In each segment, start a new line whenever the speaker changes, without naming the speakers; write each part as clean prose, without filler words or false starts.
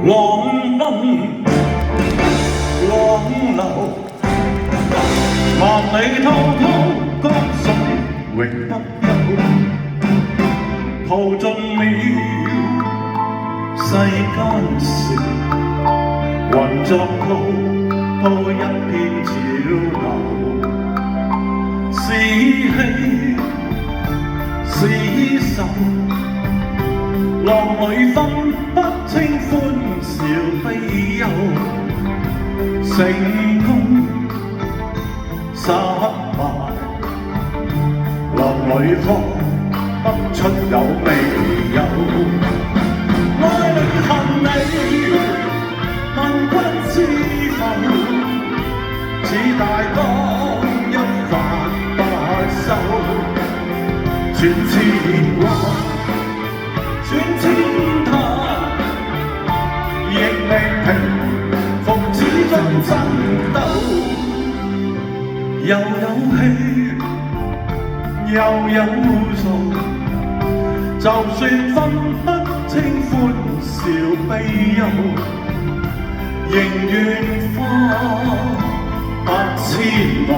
浪奔浪流，萬里滔滔江水永不休，淘盡了世間事，雲作曲鋪一片潮流，是喜是愁，浪裏分不清歡笑悲憂，成功失敗，浪裏看不出有未有，愛你恨你，問君知否？似大江一發不收，轉千彎，轉千塔，亦未平復，始終爭鬥，又有喜又有愁，就算分不清歡笑悲憂，仍願花百千浪，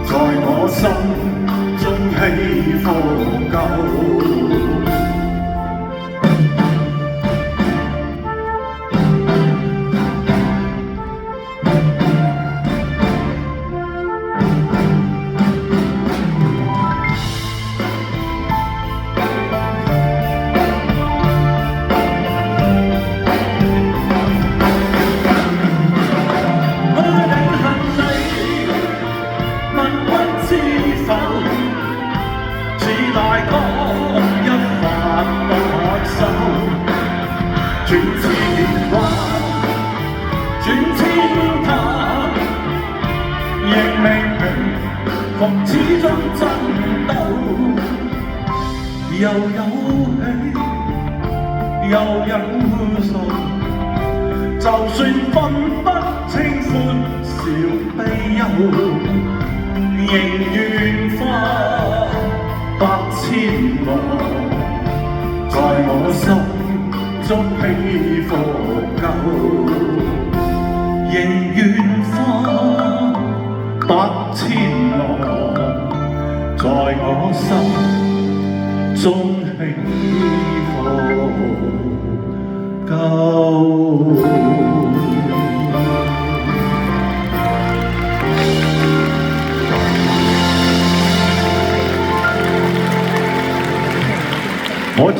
在我心中起伏夠。大江一發不收，轉千彎，轉千塔，亦未平復，始終爭鬥，又有喜又有愁，就算分不清歡笑悲憂，仍願花百千浪，在我心中起伏夠，仍願花百千浪，在我心中起伏夠。我